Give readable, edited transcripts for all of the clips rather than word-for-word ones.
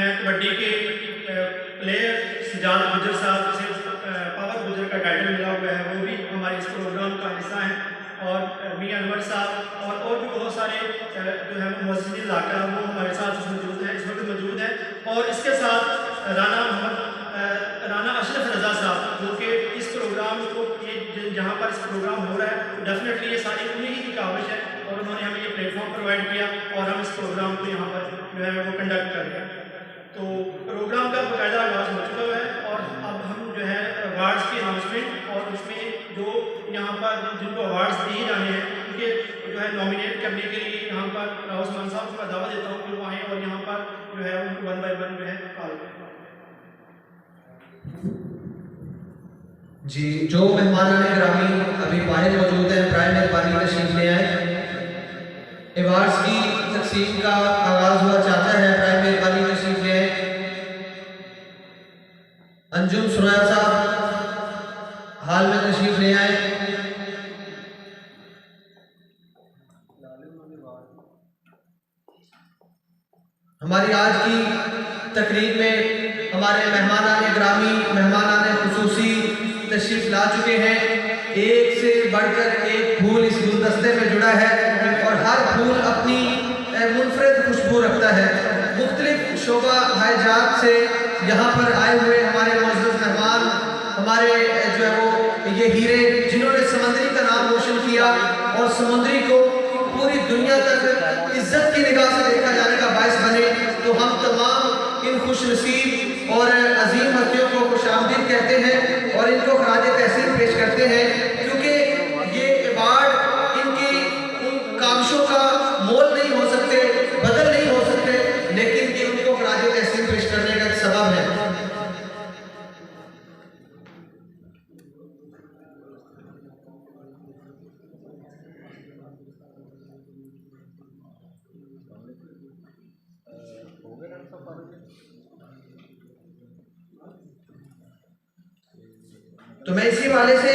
हैं कबड्डी के प्लेयर सजाद गुजर साहब, जिसे पावर गुजर का टाइटल मिला हुआ है, वो भी हमारे इस प्रोग्राम का हिस्सा हैं। और मियां अनवर साहब और भी बहुत सारे जो है मस्जिद इलाका वो हमारे साथ मौजूद हैं, इस वक्त मौजूद हैं। और इसके साथ राना अशरफ रज़ा साहब, जो कि इस प्रोग्राम को ये जहाँ पर इस प्रोग्राम हो रहा है डेफिनेटली ये सारी उन्हीं की काविश है, और उन्होंने हमें ये प्लेटफॉर्म प्रोवाइड किया और हम इस प्रोग्राम को यहाँ पर जो है वो कंडक्ट कर रहे हैं। तो प्रोग्राम का बाकायदा आगाज़ हो चुका है और अब हम जो है अवार्ड्स की अनाउंसमेंट और उसमें जो यहाँ पर जिनको अवार्ड्स दिए जाने हैं उनके जो है नॉमिनेट करने के लिए यहाँ पर राउस्मान साहब का दावा देता हूँ कि वो आएँ और यहाँ पर जो है उनको 1 बाय 1 जो है कॉल करें। जी, जो मेहमान ग्रामी अभी बाहर मौजूद हैं, प्राय मेहरबानी तशरीफ ले आए। अवार्ड्स की तकसीम का आगाज हुआ चाहता है, प्राय मेहरबानी तशरीफ ले आए। अंजुम सुराया साहब हाल में तशरीफ ले आए। हमारी आज की तकरीब में हमारे मेहमान ग्रामी, मेहमान खुसूसी तशरीफ ला चुके हैं। एक से बढ़कर एक फूल इस गुलदस्ते में जुड़ा है और हर फूल अपनी मुनफरद खुशबू रखता है। मुख्तलिफ शोबा हाईजात से यहाँ पर आए हुए हमारे मौजूद मेहमान, हमारे जो है वो ये हीरे जिन्होंने समंदरी का नाम रोशन किया और समुद्री को पूरी दुनिया तक इज्जत की निगाह से देखा जाने का बायस बने, तो हम तमाम इन खुशनसीब और अजीम हस्तियों को खुशामदीद कहते हैं और इनको खराज तहसीन पेश करते हैं, क्योंकि ये अवार्ड इनकी उन काविशों का मोल नहीं हो सकते, बदल नहीं हो सकते, लेकिन ये उनको खराज तहसीन पेश करने का एक सबब है। तो मैं इसी वाले से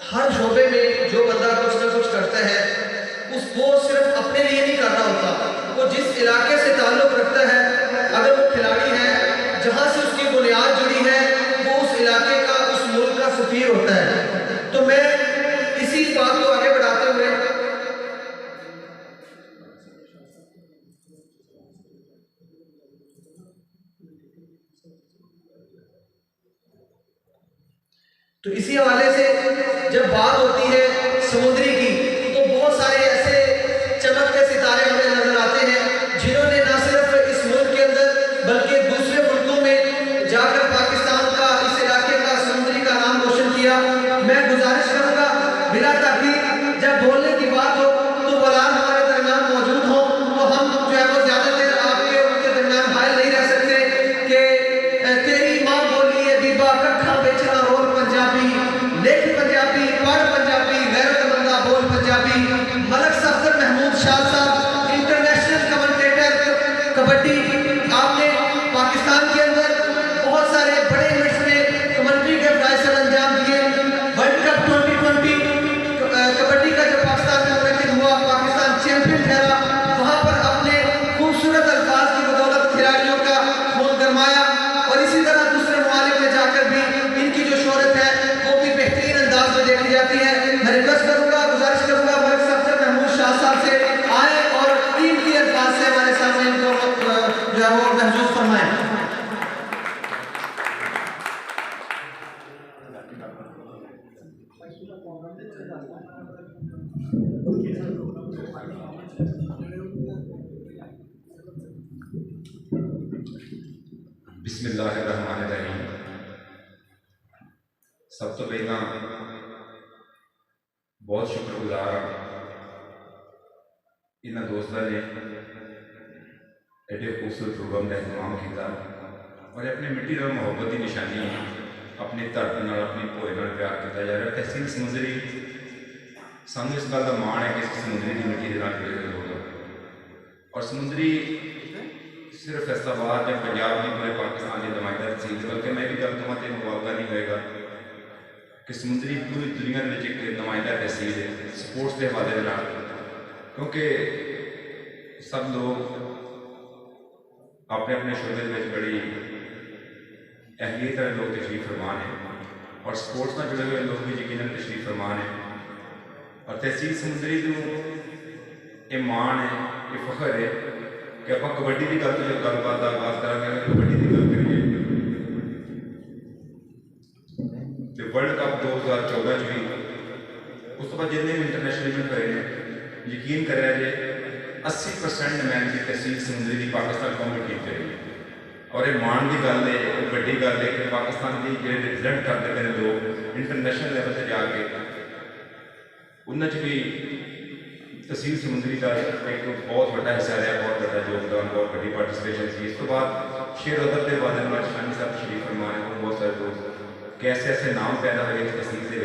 हर शोबे में जो बंदा कुछ ना कुछ करता है वो सिर्फ अपने लिए नहीं कर रहा होता, वो जिस इलाके से ताल्लुक रखता है, अगर वो खिलाड़ी है जहां से उसकी बुनियाद जुड़ी है वो उस इलाके का, उस मुल्क का सफीर होता है। तो मैं इसी बात को आगे बढ़ाते हुए तो इसी हवाले से जब बात होती है समुद्री की, तो बहुत सारे ऐसे चमकते सितारे हमें नजर आते हैं जिन्होंने न सिर्फ इस मुल्क के अंदर बल्कि दूसरे मुल्कों में जाकर पाकिस्तान का, इस इलाके का, समुद्री का नाम रोशन किया। मैं गुजारिश करूंगा बिला ताकीद जब बोलने की बात हो तो बलान हमारे दरमियान मौजूद हो, तो हम जो है वो ज्यादा देर आपके उनके दरमियान हायल नहीं रह सकते कि तेरी माँ बोली है बीबा कट्ठा बेचना रोल पंजाबी, लेख पंजाबी, पढ़ पंजाबी, गैरतमंदा बोल पंजाबी। मलक सफदर महमूद शाह साहब इंटरनेशनल कमेंटेटर कबड्डी, आपने पाकिस्तान के अंदर बहुत सारे बड़े इवेंट्स में कमेंट्री के फैसले अंजाम दिए। वर्ल्ड कप 2020 कबड्डी का जब पाकिस्तान में मुनक़िद हुआ, पाकिस्तान चैंपियन ठहरा, वहां पर अपने खूबसूरत अल्फाज की बदौलत खिलाड़ियों का खून गरमाया और इसी तरह दूसरे ममालिक में जाकर भी इनकी जो शोहरत है वो भी बेहतरीन अंदाज में देखी जाती है। मैं रिक्वेस्ट करूंगा, गुजारिश करूंगा मलिक सफदर महमूद शाह साहब से आए और कीमती अल्फाज से हमारे सामने इनको जो है वो महसूस फरमाएं। बिस्मिल्लाहिर्रहमानिर्रहीम। सब तो पहला बहुत शुक्रगुजार इन्होंने दोस्तों ने एडे खूबसूरत प्रोग्राम का इंतजाम किया और अपनी मिट्टी का मुहब्बत की निशानी अपनी धरती नाल, अपनी भोए नाल प्यार किया जा रहा। तहसील समुद्री सानू इस गल का माण है कि समुद्री की मिट्टी के नाल जुड़े लोग और समुद्री सिर्फ फैसलाबाद या पंजाब नहीं, पूरे पाकिस्तान की नुमाइंदा तहसील, बल्कि मैं भी गल कमां तो मुकाबला नहीं होएगा कि समुद्री पूरी दुनिया में एक नुमाइंदा तहसील है स्पोर्ट्स के हवाले के नाल, क्योंकि सब लोग अपने अपने शोबे में बड़ी अहमियत वाले लोग तशरीफ फरमान हैं और स्पोर्ट्स में जुड़े हुए लोग भी यकीनन तशरीफ फरमान हैं। और तहसील समुंदरी को ये मान है, ये फखर है कि आप कबड्डी की गल जो गलबात का आगाज करेंगे, कबड्डी की गल करिए तो वर्ल्ड कप 2014 भी उस तो बाद जितने भी इंटरनेशनल इवेंट हुए हैं, यकीन करें जे 80% मैच की तहसील समुंदरी की पाकिस्तान कौमी टीम करी और ये मान की गल है, बड़ी गल है कि पाकिस्तान की जो रिजल्ट करते हैं लोग इंटरनेशनल लेवल से जाके उन्हें भी तहसील समुंदरी का एक बहुत बड़ा हिस्सा रहा, बहुत बड़ा योगदान, बहुत बड़ी पार्टिसिपेशन थी। इस तो बाद शेर अदब के बाद शानी साहब तशरीफ फरमाने को बहुत सारे लोग कैसे ऐसे नाम पैदा हुए इस तहसील के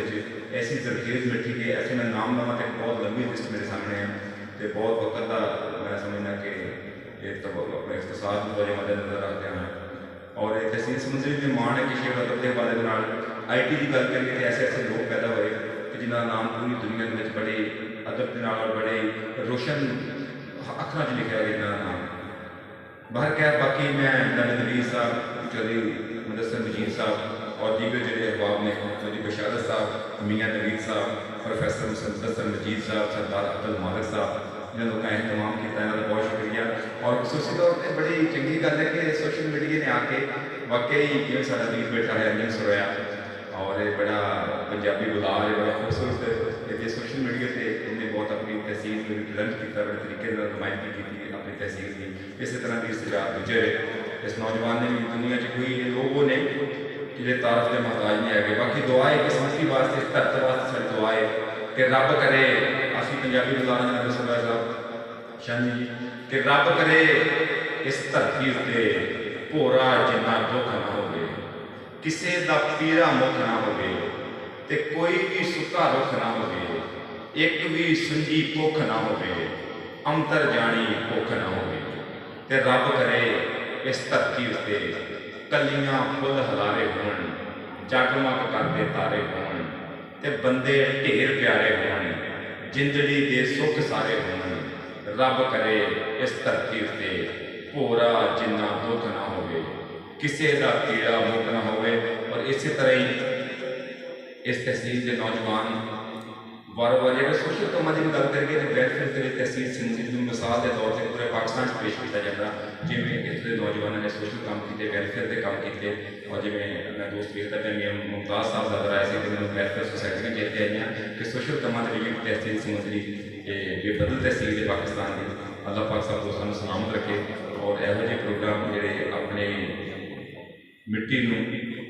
ऐसी जरखेज मिट्टी के ऐसे मैं नाम लवा तो बहुत लंबी लिस्ट मेरे सामने है तो बहुत वक्त का मैं समझना कि तो अपने इख्तिसाद को मद्देनजर रखते हैं और तहसील समुंदरी में मान है कि शेर अदब के बाद IT की गल करिए तो ऐसे ऐसे लोग पैदा हुए कि जिन्होंने नाम पूरी दुनिया में बड़े अदब के और बड़े रोशन अखर च लिखा गया इन्होंने नाम बाहर क्या। बाकी मैं नबी नवीर साहब, चौधरी मुदस्सिर मजीद साहब और दीगर जो अहबाब ने चौधरी बशारत साहब, मियाँ नवीद साहब, प्रोफेसर मुदस्सिर मजीद साहब, सरदार अब्दुल मालिक साहब जिन्होंने लोगों का एहतमाम किया, इन्होंने बहुत शुक्रिया। और खसूसी तौर पर बड़ी चंगी गल है कि सोशल मीडिया ने आके वाकई जिवें साडा वीर बैठा है अंजन सरोया और बड़ा पंजाबी बुलार है, बड़ा खूबसूरत जो सोशल मीडिया से इन्हें बहुत अपनी तहसील को रिप्रेजेंट किया, बड़े तरीके से नुमाइंदगी की अपनी तहसील की। इस तरह की सजात गुजर इस नौजवान ने भी दुनिया च कोई लोगों ने कि तारफ के मोहताज नहीं है। बाकी दुआ है कि संस्कृति वास्ते इस धरती वास्ते सारी दुआ है कि रब करे असी पंजाबी बुलाना नबी सरदार साहब शानी जी कि रब करे इस धरती उत्ते भोरा जिन्ना दुख ना हो, किसी का पीड़ा मुख ना हो, कोई भी सुखा रुख ना हो, एक भी सुंजी भुख ना हो, अंतर जानी भुख ना हो, रब करे इस धरती उत्ते कलियां फुल हलारे होण, जगमग करते तारे होण, बंदे ढेर प्यारे होण, जिंदड़ी दे सुख सारे होण। रब करे इस धरती उत्ते भोरा जिन्ना दुख ना हो, किसी का पीड़ा मुख ना हो। और इसी तरह ही इस तहसील के नौजवान वारों वार जो सोशल कामों की गल करिए तो वेलफेयर के तहसील समुंदरी मिसाल के तौर पर पूरे पाकिस्तान पेश किया जाता जिमें इतने नौजवानों ने सोशल काम किए, वेलफेयर के काम किए। और जिमें मैं दोस्त देखता पे मुमताज साहब नजर आए थे जिन्होंने वेलफेयर सोसाइटियाँ चेते आई कि सोशल कामों के लिए तहसील समुंदरी ये बदल तहसील है पाकिस्तान की। अल्लाह पाक साहब को सानू सलामत रखे और यहो जे प्रोग्राम जोड़े अपने मिट्टी में,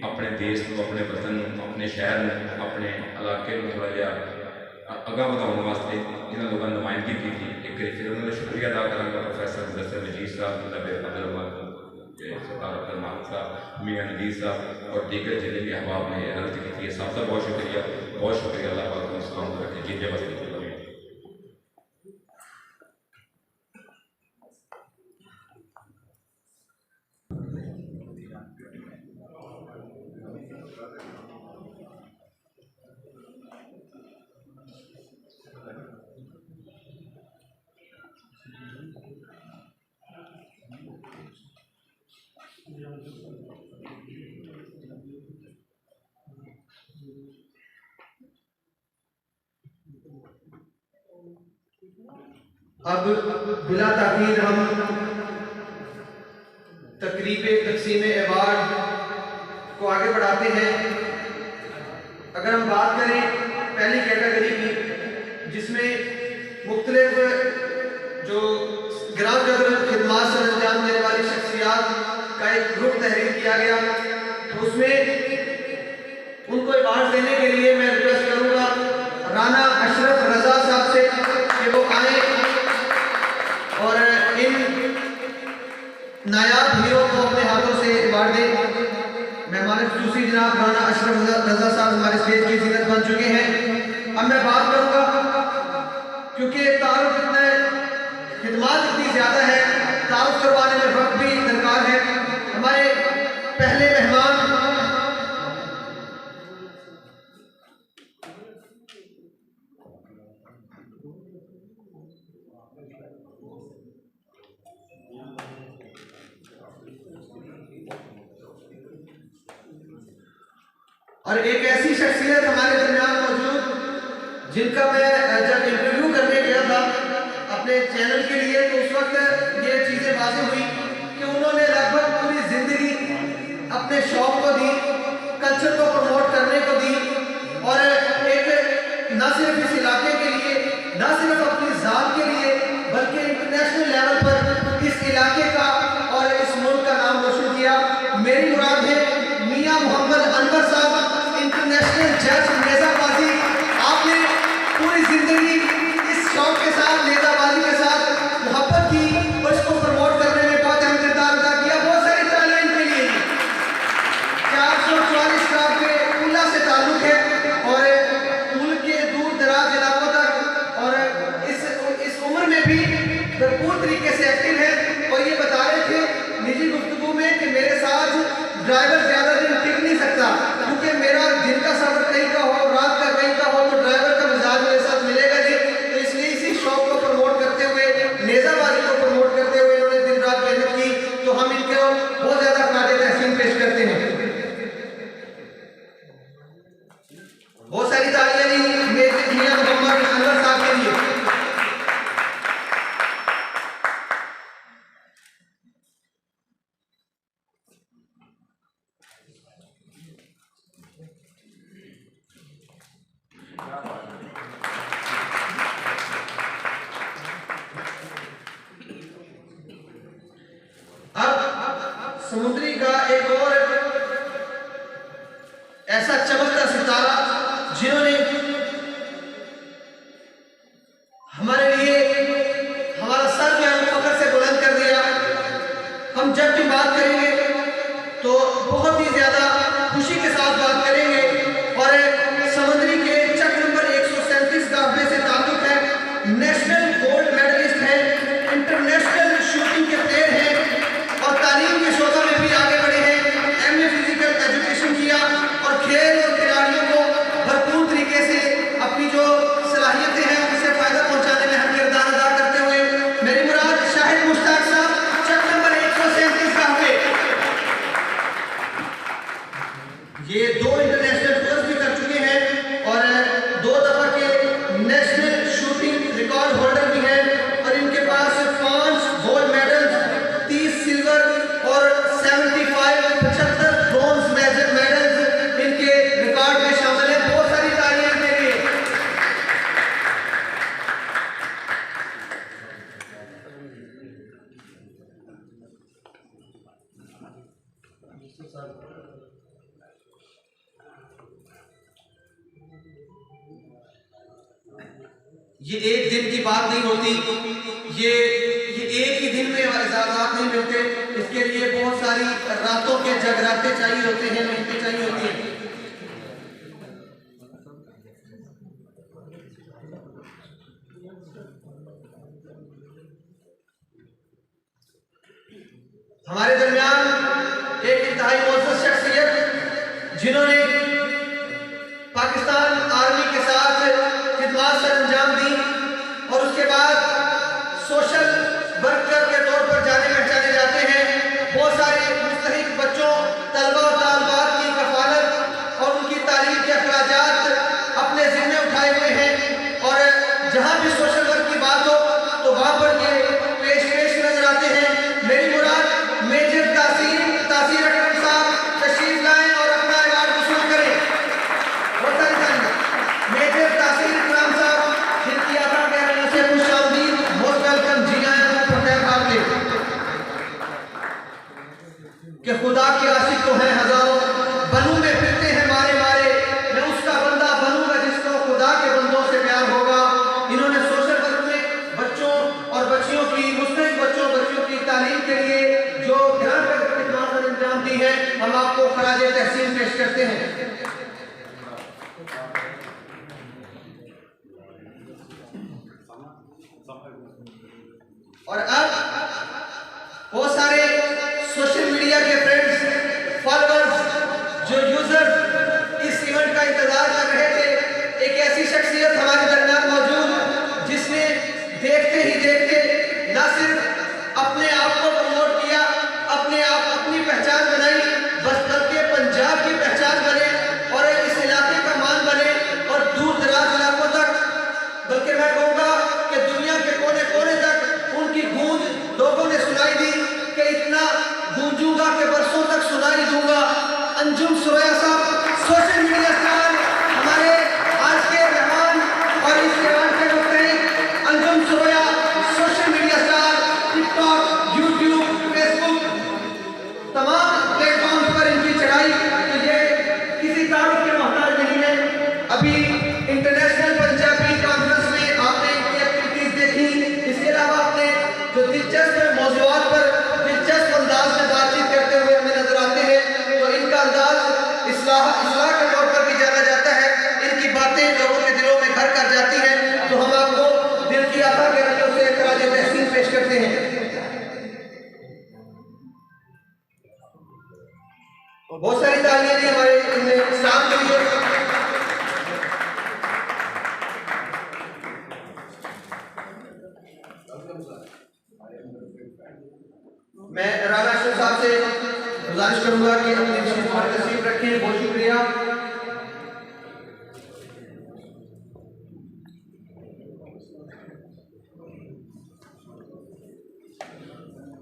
अपने देश को, अपने वतन, अपने शहर में, अपने इलाके में थोड़ा जहा अगा बढ़ाने वास्ते जिन्होंने लोगों ने नुमाइंदगी की थी। एक फिर उन्होंने शुक्रिया अदा करूँगा प्रोफेसर मुदस्सिर मजीद साहब, सरदार अब्दुल मालिक साहब, मियाँ नवीद साहब और दीगर जिन्हें भी अहबाब ने रद्द की थी। सबका बहुत शुक्रिया, बहुत शुक्रिया। अल्लाह पाक को सलाम रखे जी जय बस्ती। अब बिला ताखीर हम तकरीब तकसीम अवार्ड को आगे बढ़ाते हैं। अगर हम बात करें पहली कैटेगरी की जिसमें मुख्तलिफ जो ग्राम कदर खिदमात से अंजाम देने वाली शख्सियात का एक ग्रुप तहरीर किया गया, तो उसमें उनको अवार्ड देने के लिए मैं रिक्वेस्ट करूँगा राना अशरफ रजा साहब से कि वो आए और इन नायाब हीरो को अपने हाथों से अवार्ड दें। मेहमान खुसूसी जनाब राना अशरफ रजा साहब हमारे स्टेज की जीनत बन चुके हैं। अब मैं बात करूँगा क्योंकि तारुफ इतने खिदमात इतनी ज़्यादा है, तारुफ करवाने में वक्त भी दरकार है। हमारे पहले मेहमान और एक ऐसी शख्सियत हमारे दरमियान मौजूद जिनका मैं जब इंटरव्यू करने गया था अपने चैनल के लिए, तो उस वक्त ये चीज़ें वाज़ेह हुई कि उन्होंने लगभग पूरी ज़िंदगी अपने शौक को दी, कल्चर को प्रमोट करने को दी, और एक न सिर्फ इस इलाके के लिए, न सिर्फ अपनी ज़ात के लिए, बल्कि इंटरनेशनल लेवल पर इस इलाके का और इस मुल्क का नाम रोशन किया। मेरी मुराद है मियां मोहम्मद अनवर साहब, इंटरनेशनल जज नेज़ाबाजी। आपने पूरी जिंदगी इस शौक के साथ, नेज़ाबाजी के साथ मोहब्बत की और इसको प्रमोट करने में बहुत अहम किरदार अदा किया। बहुत सारी तालियां इनके लिए। 444 का आपके उला से ताल्लुक है और मुल्क के दूर दराज इलाकों तक, और इस उम्र में भी भरपूर तरीके से एक्टिव है। और ये बता रहे थे निजी गुफ्तगू में कि मेरे साथ ड्राइवर ज़्यादा दिन टिक नहीं सकता, क्योंकि मेरा दिन का सफर कहीं का हो, रात का कहीं का हो, तो ड्राइवर का मिजाज मेरे साथ मिलेगा नहीं। तो इसलिए इसी शौक को प्रमोट करते हुए, नेज़ाबाजी को प्रमोट करते हुए इन्होंने दिन रात मेहनत की। तो हम इनको बहुत ज़्यादा खराज तहसीन पेश करते हैं। बहुत सारी तालियां दी मियां मोहम्मद अनवर साहब के लिए। अब समुद्री का एक और ऐसा चमकता सितारा जिन्होंने हमारे लिए हमारा सर जो है फख्र से बुलंद कर दिया। हम जब भी बात करेंगे तो बहुत ही ज्यादा खुशी के साथ बात करेंगे। और समुद्री के चक नंबर 137 का अपने से ताल्लुक है, नेशनल गोल्ड मेडलिस्ट है, इंटरनेशनल शूटिंग के प्लेयर हैं और तालीम के शोबा में भी आगे बढ़े हैं। MA फिजिकल एजुकेशन किया और खेल और खिलाड़ियों को भरपूर तरीके से अपनी जो सलाहियतें हैं उनसे फायदा पहुंचाने में हम किरदार अदा करते हुए, मेरी मुराद शाहिद मुश्ताक साहब, चक नंबर 137 का हुए। ये 2 इंटरनेशनल कोर्स भी कर चुके हैं और 2 दफा के नेशनल शूटिंग रिकॉर्ड होल्डर भी हैं। और इनके पास 5 गोल्ड मेडल, 30 सिल्वर और 75 ब्रॉन्ज मेडल्स इनके रिकॉर्ड में शामिल है। बहुत सारी तालियां इनके लिए। ये एक दिन की बात नहीं होती, ये एक ही दिन में एजाज़ात नहीं मिलते। इसके लिए बहुत सारी रातों के जगराते चाहिए होते हैं, मेहनतें चाहिए होती हैं। हमारे दरमियान एक इंतहाई मौजूद शख्सियत जिन्होंने पाकिस्तान आर्मी के साथ खिदमत सर अंजाम दी और उसके बाद सोशल वर्कर के तौर पर जाने पहचाने जाते हैं। बहुत सारे मुस्तहिक बच्चों, तलबा और तालिबात की कफालत और उनकी तालीम के अखराजात अपने जिम्मे उठाए हुए हैं। और जहाँ भी सोशल वर्क की बात हो तो वहाँ पर ये पेश नजर आते हैं। मेरी मुराद मेजर तासीर अकरम साहब तशरीफ लाएं और अपना अवार्ड वसूल करें। बहुत सारी तालियां। मेजर तासीर अकरम साहब, जिनकी आधा कहना से खुशामदीद, मोस्ट वेलकम, जी आए हैं फतेह काबले कि खुदा के आशिक तो हैं हजारों, बनू में फिरते हैं मारे मारे, मैं उसका बंदा बनूंगा जिसको खुदा के बंदों से प्यार होगा। इन्होंने सोशल वर्क में बच्चों और बच्चियों की, मुस्तहिक बच्चों बच्चियों की तालीम के लिए जो ध्यान रखकर खिदमत अंजाम दी है, हम आपको खराज तहसीन पेश करते हैं। और अब बहुत सारे सोशल मीडिया के फ्रेंड्स, फॉलोअर्स, जो यूजर्स इस इवेंट का इंतजार कर रहे थे, एक ऐसी शख्सियत हमारे दरमियान मौजूद जिसने देखते ही देखते न सिर्फ अपने आप को प्रमोट किया, अपनी पहचान बनाई, बस बल्कि पंजाब की पहचान बने और अंजुम सुरैया साहब, सोशल मीडिया स्टार, हमारे आज के मेहमान और इस मेहमान के वक्त हैं Anjum Suraiya, social media star, TikTok, YouTube, Facebook, तमाम प्लेटफॉर्म्स पर इनकी चढ़ाई तो ये किसी तारीफ के मोहताज नहीं है। अभी इंटरनेशनल पंजाबी कॉन्फ्रेंस में आपने इनकी एक्टिविटीज देखी, इसके अलावा आपने जो दिलचस्प मौजूआत पर दिलचस्प अंदाज में बातचीत करते हुए हमें नजर आते हैं, तो इनका अंदाज इस्लाह के तौर पर भी जाना जाता है। इनकी बातें लोगों के दिलों में घर कर जाती हैं। तो हम आपको दिल की आशा के रंगों से खराज तहसीन पेश करते हैं। बहुत सारी तालियां दी हमारे स्टाफ के लिए। मैं राना अशरफ साहब से गुजारिश करूंगा कि अपनी तशरीफ रखें। बहुत शुक्रिया।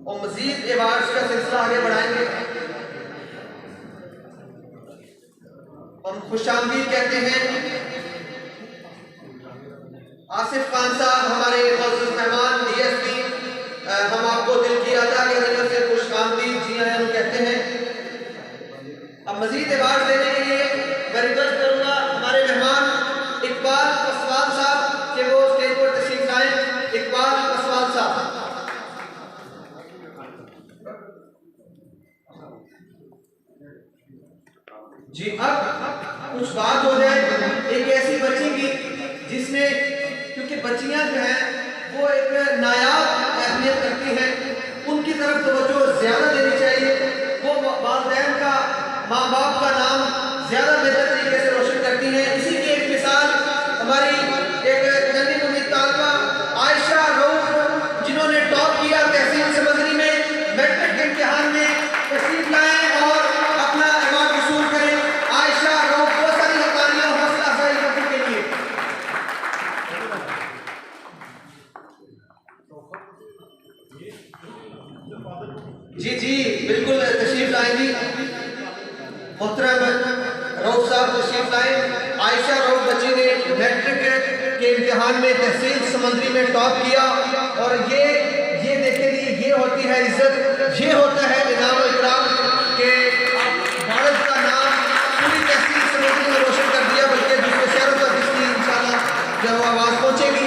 और मजीद अवार्ड्स का सिलसिला आगे बढ़ाएंगे। हम खुशामदीद कहते हैं आसिफ खान साहब, हमारे मौजूद मेहमान DSP, हम आपको दिल की अता के नजर से खुशामदीद जी आया कहते हैं। अब मजीद अवार्ड देने के लिए मैं रिक्वेस्ट करूंगा हमारे मेहमान इकबाल पासवान साहब के वो स्टेज पर तशरीफ लाएं। इकबाल पासवान साहब जी। अब कुछ बात हो जाए एक ऐसी बच्ची की जिसने, क्योंकि बच्चियां जो हैं वो एक नायाब अहमियत रखती हैं, उनकी तरफ तवज्जो ज्यादा देनी चाहिए। वो वालिदैन का, माँ बाप का नाम ज्यादा बेहतर तरीके से रोशन करती हैं। इसी की एक मिसाल हमारी एक नन्ही मुन्नी तालिबा आयशा रऊफ, जिन्होंने टॉप किया तहसील समंदरी में, मैट्रिक के इम्तिहान में तशरीफ लाएं और अपना अवार्ड वसूल करें। आयशा रऊफ, बहुत सारी तालियां हौसला अफजाई करने के लिए। जी जी बिल्कुल तशरीफ लाएंगी। मोहतरम रऊफ साहब तशरीफ लाएं। आयशा रऊफ बच्ची ने मैट्रिक के इम्तिहान में तहसील समंदरी में टॉप किया और ये देखे लिए ये होती है इज्जत, ये होता है इनाम और इकराम के भारत का नाम पूरी तहसील समंदरी में रोशन कर दिया, बल्कि दूसरे शहरों तक इसकी इंशाल्लाह जब आवाज पहुंचेगी।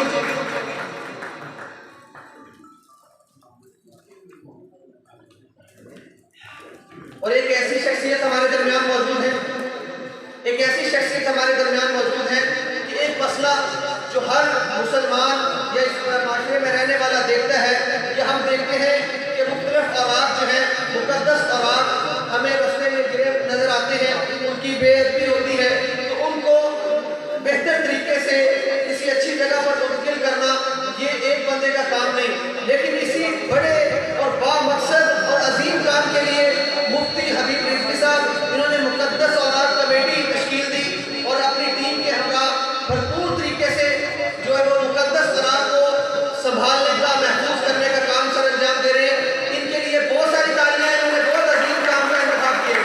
और एक ऐसी शख्सियत हमारे दरमियान मौजूद है, एक ऐसी शख्सियत हमारे दरमियान मौजूद है कि एक मसला जो हर मुसलमान या इस माशरे में रहने वाला देखता है, कि हम देखते हैं कि मुख्तलिफ औरात जो है, मुक़द्दस औरात हमें रास्ते में गिरे नजर आते हैं, उनकी बेइज्जती होती है, तो उनको बेहतर तरीके से किसी अच्छी जगह पर मुंतकिल करना ये एक बंदे का काम नहीं, लेकिन इसी बड़े और बामकसद और अजीम काम के लिए मुफ्ती हबीब रिजवी साहब, इन्होंने मुक़द्दस औलाद कमेटी तश्कील दी और अपनी टीम के हमरा भरपूर तरीके से जो है वो मुक़द्दस औलाद को संभालने का, महफूज करने का काम सर अंजाम दे रहे हैं। इनके लिए बहुत सारी तालियां, इन्होंने बहुत अजीम काम का इंतखाब किया।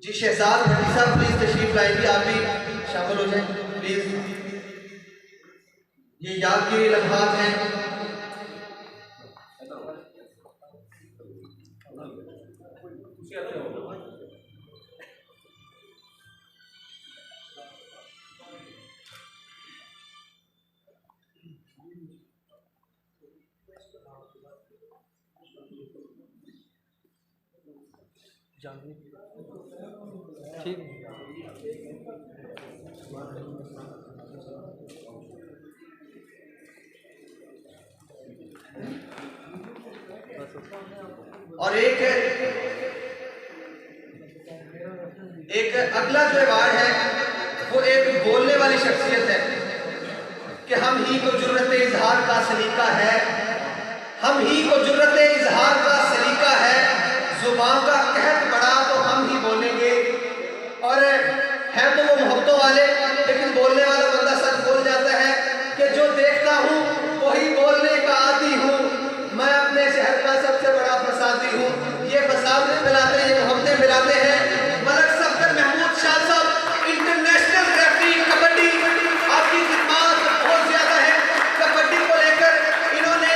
जी शहजाद भट्टी साहब प्लीज तशरीफ लाएंगे, आप भी शामिल हो जाएं प्लीज। ये यादगिरी लम्हात हैं। ठीक और एक अगला जो अवार्ड है वो एक बोलने वाली शख्सियत है कि हम ही को जुर्रत इजहार का सलीका है, हम ही को जुर्रत इजहार का जुबान का कहत बड़ा तो हम ही बोलेंगे। और है तो वो मोहब्बतों वाले, लेकिन बोलने वाला बंदा सच बोल जाता है कि जो देखता हूँ वही बोलने का आदी हूँ, मैं अपने शहर का सबसे बड़ा फसादी हूँ। ये फसाद नहीं मिलाते, ये मोहब्बतें मिलाते हैं। मलक सफदर महमूद शाह साहब इंटरनेशनल रेफरी कबड्डी, आपकी खिदमत बहुत ज्यादा है। कबड्डी को लेकर इन्होंने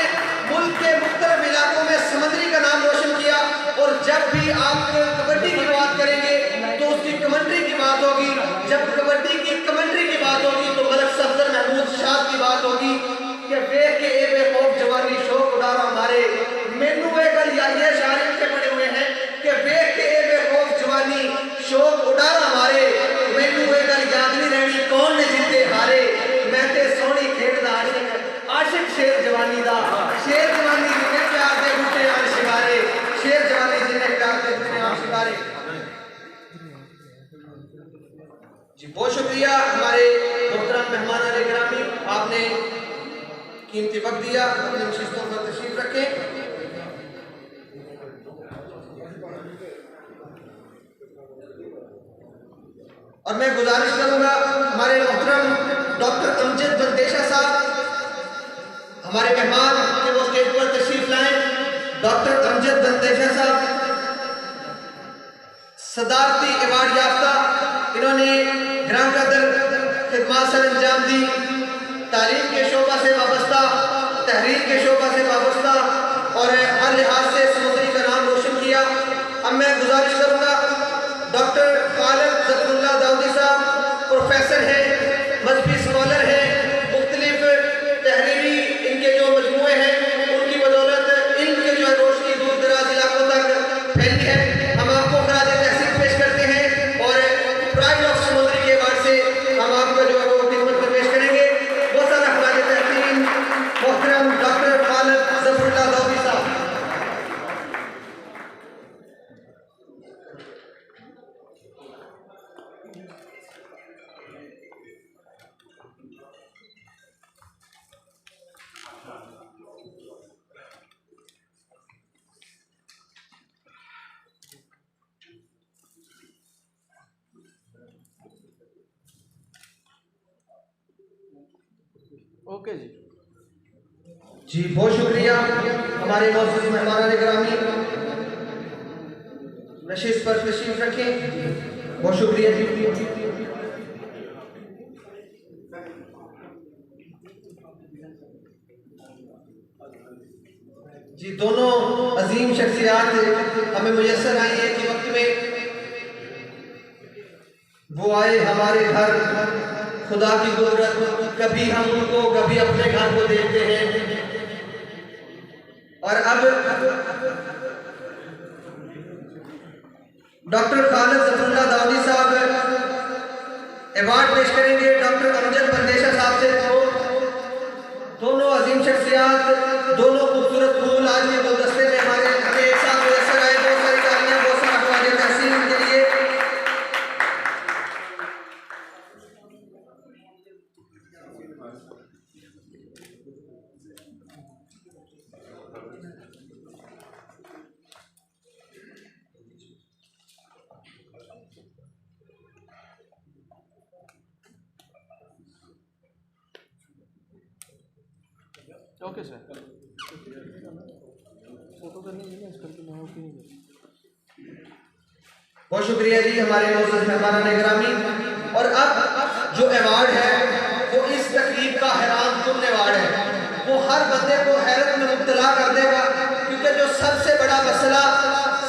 मुल्क के मुख्तलिफ इलाकों में समंदरी का नाम रोशन किया। और जब भी आप कबड्डी की बात करेंगे तो उसकी कमेंट्री की बात होगी, जब कबड्डी की कमेंट्री की बात होगी तो मलक सफदर महमूद शाह की बात होगी कि वे के ए बेखौफ जवानी शौक उड़ारा हमारे। मेनू वे गल ये शायरी के पड़े हुए हैं कि वे के ए बेखौफ जवानी शौक उड़ारा हमारे, मेनू वे गल याद नहीं रहनी कौन ने जीते हारे। मैं ते सोहनी खेडदा आशिक, आशिक शेर जवानी दा, शेर जवानी जिन्हें प्यार दे बूटे आन शिकारे, शेर जवानी जिन्हें प्यार दे बूटे आन शिकारे। जी बहुत शुक्रिया हमारे मोहतरम मेहमान गिरामी, आपने कीमती वक्त दिया। अपनी नशिस्तों पर तशरीफ रखें। और मैं गुजारिश करूंगा हमारे मोहतरम डॉक्टर अमजद बंदेशा साहब, हमारे मेहमान के वो स्टेज पर तशरीफ लाएं। डॉक्टर अमजद बंदेशा साहब सदारती अवार्ड याफ्ता, इन्होंने ग्राम कदर खिदमत सर अंजाम दी, तालीम के शोबा से वाबस्ता, तहरीर के शोबा से वाबस्ता और हर लिहाज से समुद्री का नाम रोशन किया। अब मैं गुजारिश करूंगा डॉक्टर खालिद ज़फ़रुल्लाह दाऊदी साहब प्रोफेसर हैं, मजहबी स्कॉलर हैं, मुख्तलिफ तहरीरी इनके जो मजमूए हैं उनकी बदौलत इनके जो है रोशनी दूर दराज इलाकों तक फैली है। हम आपको खराज तहसीन पेश करते हैं और प्राइड ऑफ समुद्री के अवार्ड से हम आपका जो है वो खिदमत में पेश करेंगे। बहुत सारा खराज तहसीन मोहतरम डॉक्टर खालिद ज़फ़रुल्लाह दाऊदी साहब। ओके जी बहुत शुक्रिया हमारे मौजूद मेहमान गिरामी, नशिस्त पर तशरीफ रखें। बहुत शुक्रिया जी। जी दोनों अजीम शख्सियात हमें मुयस्सर आई है कि वक्त में वो आए हमारे घर, खुदा की कुदरत, कभी हम उनको कभी अपने घर को देखते हैं। और अब डॉक्टर खालिद ज़फ़रुल्लाह दाऊदी साहब अवार्ड पेश करेंगे डॉक्टर अमजद बंदेशा साहब से। दोनों अजीम शख्सियात, दोनों खूबसूरत फूल आज के गुलदस्ते में हमें एक साथ मुयस्सर आए। बहुत सारी तालियां, बहुत सारा खराज तहसीन के लिए। ओके सर, फोटो करनी है इस करके मैं ओके नहीं। बहुत शुक्रिया जी हमारे मौजूद मेहमान गिरामी। और अब जो अवार्ड है वो इस तकरीब का हैरान कुन अवार्ड है, वो हर बंदे को हैरत में मुब्तला कर देगा। क्योंकि जो सबसे बड़ा मसला,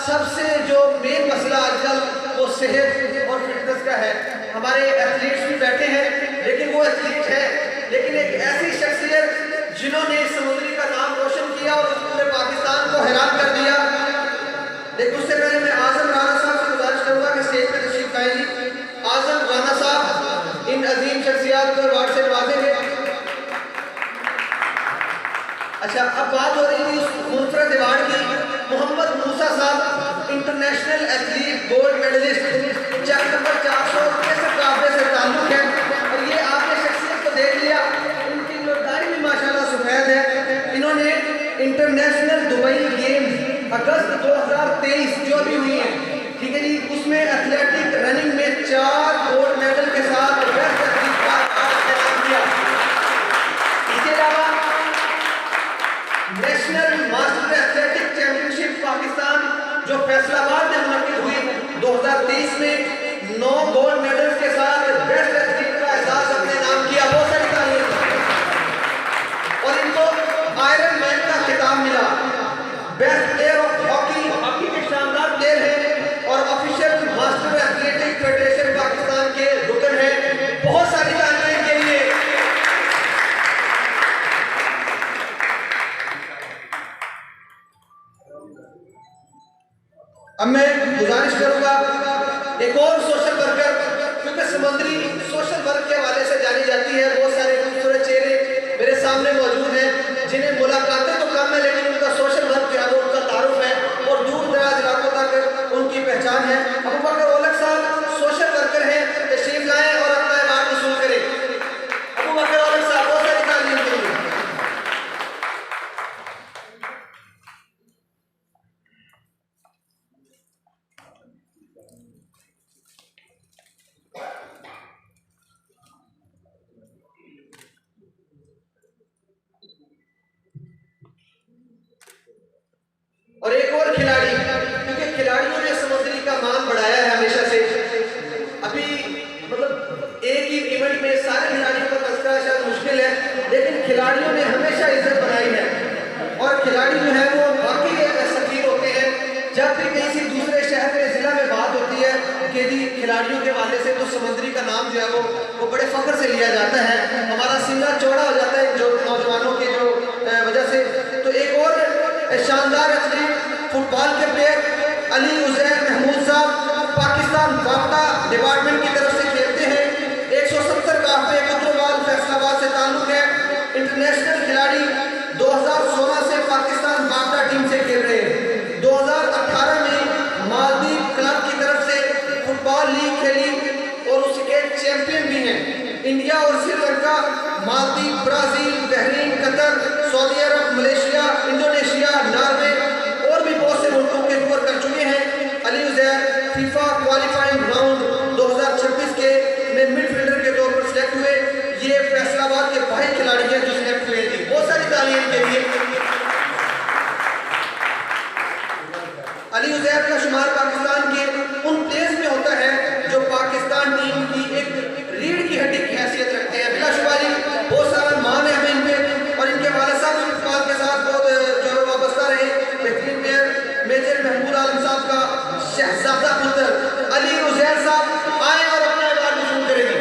सबसे जो मेन मसला आजकल वो सेहत और फिटनेस का है। हमारे एथलीट्स भी बैठे हैं, लेकिन वो एथलीट है, लेकिन एक ऐसी शख्सियत जिन्होंने समुद्री का नाम रोशन किया और पूरे पाकिस्तान को हैरान कर दिया। लेकिन उससे पहले मैं आजम राना साहब से गुजारिश करूंगा कि स्टेज पे तशरीफ लाएं जी। आजम राना साहब इन अजीम शख्सियात को अवार्ड से नवाजेंगे। अच्छा, अब बात हो रही थी उस मुनफरद अवार्ड की। मोहम्मद मूसा साहब इंटरनेशनल एथलीट गोल्ड मेडलिस्ट, चक नंबर 463 काफले से ताल्लुक है। और ये आपने शख्सियत को देख लिया, इनकी दाढ़ी भी माशाल्लाह सफेद है। इन्होंने इंटरनेशनल दुबई गेम्स अगस्त 2023 जो अभी हुई है, ठीक है जी, उसमें एथलेटिक रनिंग में 4 गोल्ड मेडल के साथ बेस्ट एथलीट का ऐलान किया। इसके अलावा national master athletic championship Pakistan जो फैसलाबाद में मुनक्किद हुई 2023 में 9 गोल्ड मेडल्स के साथ बेस्ट एथलीट का एजाज अपने नाम किया। बहुत सारी तालियां। और इनको आयरन मैन का खिताब मिला। Best player of hockey, hockey के शानदार प्लेयर हैं और official master athletic federation Pakistan के रुकन हैं। बहुत सारी तालियां इनके लिए। अब मैं गुजारिश करूंगा एक और सोशल वर्कर, क्योंकि समुद्री सोशल वर्क के हवाले से जानी जाती है। बहुत सारे खूबसूरत चेहरे मेरे सामने मौजूद हैं जिन्हें मुलाकातें तो कम है लेकिन उनका सोशल वर्क जो है वो उनका तारुफ है और दूर दराज इलाकों तक उनकी पहचान है। अबू बकर ओलग साहब सोशल वर्कर हैं, तशरीफ लाएं और अपना अवार्ड वसूल करें। अबू बकर ओलग साहब, बहुत सारी तालियां के लिए। और एक और खिलाड़ी, क्योंकि खिलाड़ियों ने समुद्री का मान बढ़ाया है हमेशा से। अभी मतलब एक ही इवेंट में सारे खिलाड़ियों का तस्करा शायद मुश्किल है, लेकिन खिलाड़ियों ने हमेशा इज्जत बनाई है और खिलाड़ी जो है वो वाकई सफीर होते हैं। जब भी किसी दूसरे शहर में जिला में बात होती है कि जी खिलाड़ियों के वाले से, तो समुद्री का नाम जो है वो बड़े फख्र से लिया जाता है। हमारा सीना चौड़ा हो जाता है जो नौजवानों की जो वजह से। तो एक और शानदार एथलीट फुटबॉल के प्लेयर अली उजैर महमूद साहब पाकिस्तान बाफ्टा डिपार्टमेंट की तरफ से खेलते हैं। 170 काफे कुतरवाल फैसलाबाद से ताल्लुक है। इंटरनेशनल खिलाड़ी 2016 से पाकिस्तान बाफ्टा टीम से खेल रहे हैं। 2018 में मालदीव क्लब की तरफ से फुटबॉल लीग खेली और उसके चैंपियन भी हैं। इंडिया और Sri Lanka, Maldives, Brazil, Bahrain, Qatar, Saudi Arab, Malaysia, Indonesia, Norway और भी बहुत से मुल्कों के टूर कर चुके हैं। Ali Uzair FIFA qualifying round 2026 के में मिडफील्डर के तौर पर सिलेक्ट हुए। ये फैसलाबाद के वाहिद खिलाड़ी हैं जो सिलेक्ट हुए थे। बहुत सारी तालियां के लिए। अली उजैर का शुमार पाकिस्तान के उन प्लेयर्स में होता है जो पाकिस्तान टीम की एक रीढ़ की हड्डी की हैसियत रखते हैं। बिलाशुबा बहुत सारा मान है हमें इन पे और इनके वाले साहब फुटबॉल के साथ बहुत जो वाबस्ता रहे। बेहतरीन प्लेयर मेजर महमूद आलम साहब का शहजादा पुत्र अली उजैर साहब आए और अपना अवार्ड वसूल करेंगे।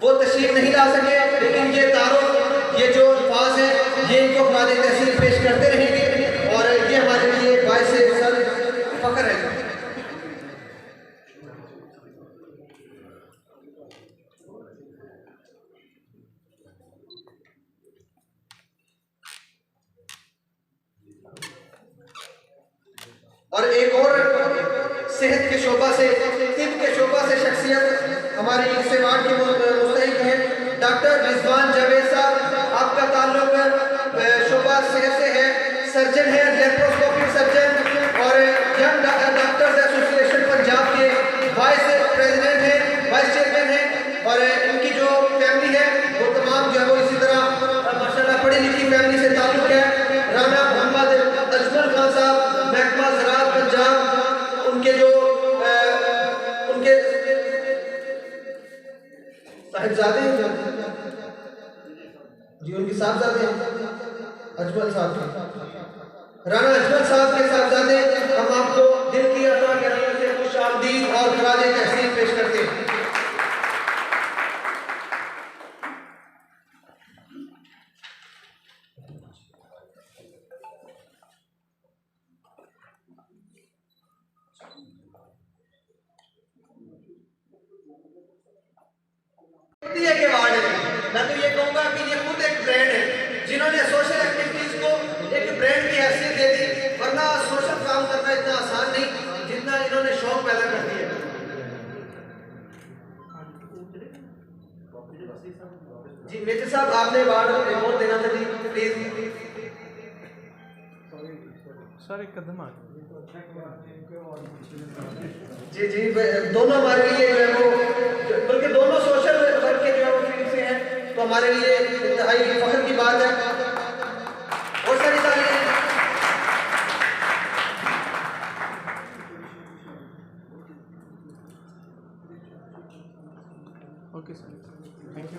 वो तशरीफ नहीं ला सके लेकिन ये तारुफ, ये जो अल्फाज है ये इनको ख्वाज तहसील पेश करते रहेंगे और ये हमारे लिए बाइस सर फख्र है। और एक और सेहत के शोबा से, तिब के शोबा से शख्सियत हमारी इस अवार्ड के मुस्तहिक हैं डॉक्टर रिजवान जावेद साहब। आपका ताल्लुक शोबा सेहत से है, सर्जन है, लेप्रोस्कोपिक सर्जन और यंग डॉक्टर्स एसोसिएशन पंजाब के वाइस प्रेसिडेंट हैं, वाइस चेयरमैन हैं। और इनकी जो फैमिली है वो तमाम जो है वो इसी तरह माशाल्लाह पढ़ी लिखी फैमिली से ताल्लुक है। राना मोहम्मद अजमल खान साहब महकमा ज़राअत पंजाब, उनके जो उनके साहिबजादे जी, उनके साहबजादे अजमल साहब, राना अजमल साहब के साहबजादे, हम आपको दिल की अता गहराइयों से खुशामदीद और ख़राज तहसीन पेश करते हैं। के वार्ड है, मैं तो ये कहूंगा कि ये खुद एक ब्रांड है जिन्होंने सोशल एक्टिविटीज को एक ब्रांड की हैसियत दे दी। वरना सोशल काम करना इतना आसान नहीं जितना इन्होंने शौक पैदा कर दिया। जी मेजर साहब, आपने अवार्ड रिपोर्ट देना था जी, प्लीज। सर एक कदम आगे। जी जी, दोनों हमारे लिए जो है वो, बल्कि दोनों सोशल वर्क के जो है वो फील्ड से हैं, तो हमारे लिए इंतहाई फख्र की बात है। बहुत सारी तालियां। Okay sir, thank you.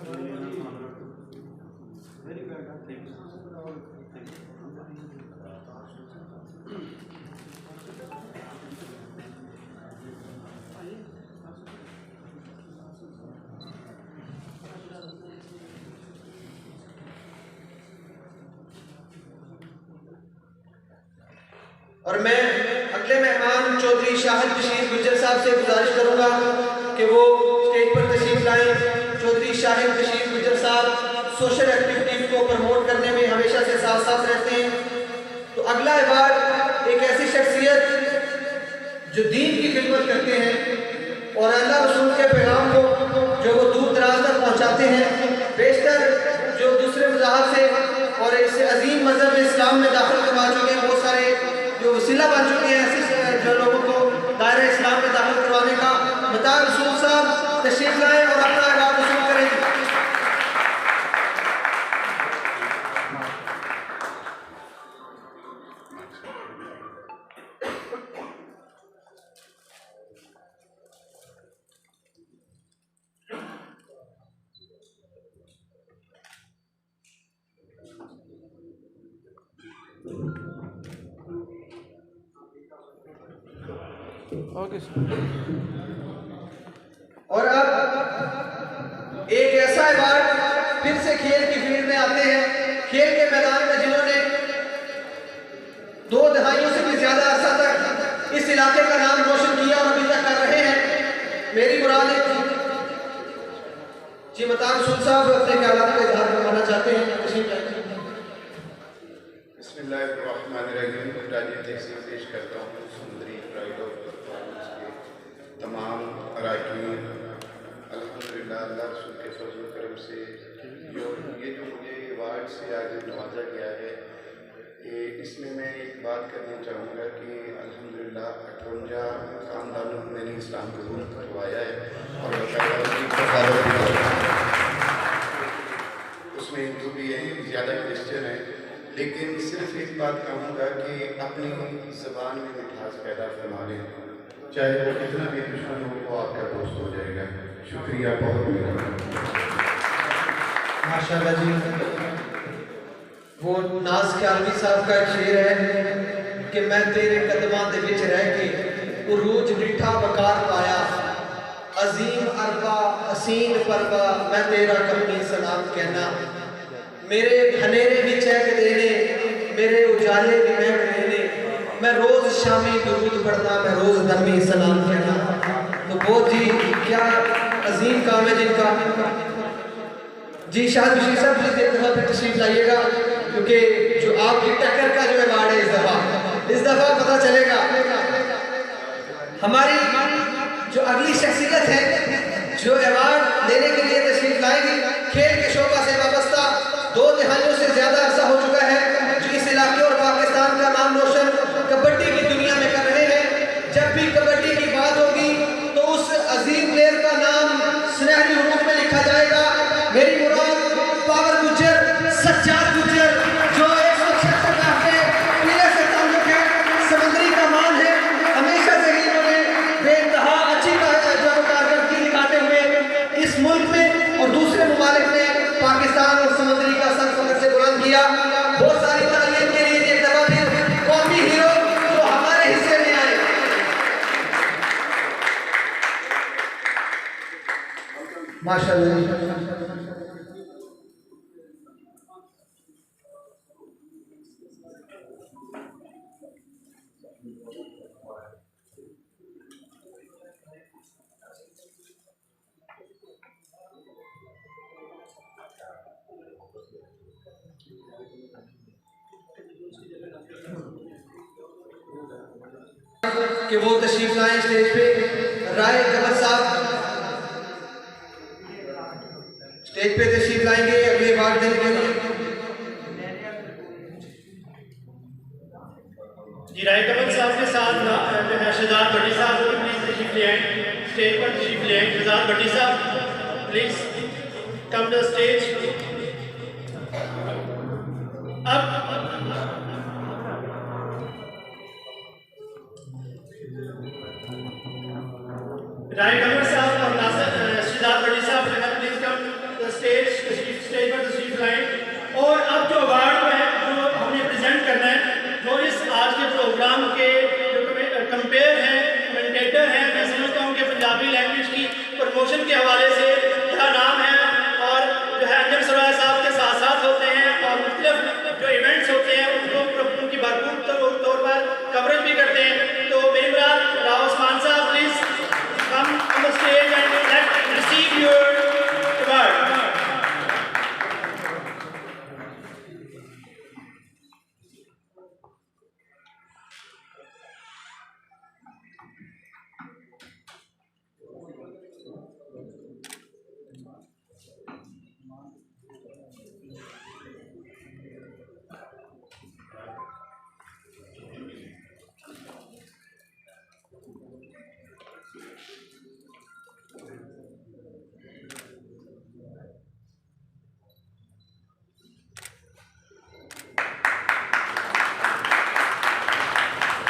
और मैं अगले मेहमान चौधरी शाहिद बशीर गुज्जर साहब से गुजारिश करूंगा कि वो स्टेज पर तशरीफ लाएं। चौधरी शाहिद बशीर गुज्जर साहब सोशल एक्टिविटीज को प्रमोट करने में हमेशा से साथ साथ रहते हैं। तो अगला अवार्ड एक ऐसी शख्सियत जो दीन की खिदमत करते हैं और अल्लाह रसूल के पैगाम को जो वो दूर दराज तक पहुंचाते हैं, बेशतर जो दूसरे मज़ाहब से और इस अजीम मजहब इस्लाम में दाखिल करवा चुके हैं, बहुत सारे जो वसीला बन चुके हैं ऐसे जो लोगों को दायरा इस्लाम में दाखिल करवाने का। मतार रसूल साहब तशरीफ लाएं और अपना अवार्ड वसूल करें। Okay sir. और अब एक ऐसा अवार्ड फिर से खेल की फील्ड में आते हैं, खेल के मैदान में जिन्होंने 2 दहाइयों से भी ज्यादा अरसा तक इस इलाके का नाम रोशन किया और अभी तक कर रहे हैं। मेरी मुराद है जी मतार रसूल साहब अपने ख्यालात का इजहार करवाना चाहते हैं। बिस्मिल्लाहिर्रहमानिर्रहीम। ताज़ी तहसील पेश करता हूँ समुद्री प्राइड ऑफ परफॉर्मेंस के तमाम अरकान। अल्हम्दुलिल्लाह अल्लाह रसूल के फज़ल करम से ये जो मुझे अवार्ड से आज नवाजा गया है, इसमें मैं एक बात करना चाहूँगा कि अल्हम्दुलिल्लाह 58 ख़ानदानों को मैंने इस्लाम कबूल करवाया है और उसमें हिंदू भी है, ज़्यादा क्रिश्चियन है, लेकिन सिर्फ एक बात कहूँगा कि अपनी ज़बान में मिठास पैदा फरमा लें, चाहे वो कितना भी दुश्मन हो वो आपका दोस्त हो जाएगा। शुक्रिया, बहुत मेहरबानी। माशाल्लाह जी। वो नाज ख्यालवी साहब का एक शेर है कि मैं तेरे कदमां दे विच रह के उरूज डिठा वकार पाया, अजीम अरबा हसीन परवा मैं तेरा कमी सलाम कहना। मेरे हनेरे भी चहक देने, मेरे उजाले भी महक देने, मैं रोज शामी दुरूद पढ़ना, मैं रोज दमी सलाम कहना। तो बहुत जी क्या अजीम काम है जिनका। जी शाहिद बशीर साहब प्लीज एक दफा फिर तशरीफ लाइएगा, क्योंकि जो आपकी टक्कर का जो अवार्ड है इस दफा पता चलेगा। हमारी जो अगली शख्सियत है जो अवार्ड लेने के लिए तशरीफ लाएगी, खेल के शोबा से वाबस्ता 2 दहाइयों से ज्यादा अरसा हो चुका है, जो इस इलाके और पाकिस्तान का नाम रोशन कबड्डी की दुनिया में कर रहे हैं। जब भी कबड्डी की बात होगी तो उस अजीम प्लेयर का नाम सुनहरी हुरूफ में लिखा जाएगा। मेरी मुराद पावर गुज्जर, सज्जाद गुज्जर, जो 176 हफ्ते पीले से ताल्लुक है, समंदरी का मान है, हमेशा से ही इन्होंने बेइंतहा अच्छी कारकर्दगी दिखाते हुए इस मुल्क में और दूसरे ममालिक में पाकिस्तान और समंदरी का सर फख्र से बुलंद किया। बहुत सारी तालियां के लिए एक दफा फिर कौमी हीरो जो हमारे हिस्से में आए। माशाल्लाह। कि वो तशरीफ लाएं स्टेज पे। राय गबर साहब स्टेज पे तशरीफ लाएंगे अगले अवार्ड देने के लिए। जी राइट अमन साहब के साथ जो है शहजाद भट्टी साहब को प्लीज तशरीफ ले आए, स्टेज पर तशरीफ ले आए। शहजाद भट्टी साहब प्लीज कम टू स्टेज। अब राइट अमन साहब और शहजाद भट्टी साहब जो है प्लीज कम टू स्टेज पर तशरीफ लाएं। और अब जो अवार्ड है जो हमने प्रेजेंट करना है वो इस आज के प्रोग्राम के जो कंपेयर हैं, कमेंटेटर हैं, मैं समझता हूँ कि पंजाबी लैंग्वेज की प्रमोशन के हवाले से यह नाम है और जो है अंजम सराय साहब के साथ साथ होते हैं और मुख्तलिफ जो इवेंट्स होते हैं उनको उनकी भरपूर तौर पर कवरेज भी करते हैं। तो मेरी मुराद राव उस्मान साहब please come on the stage and let receive your award.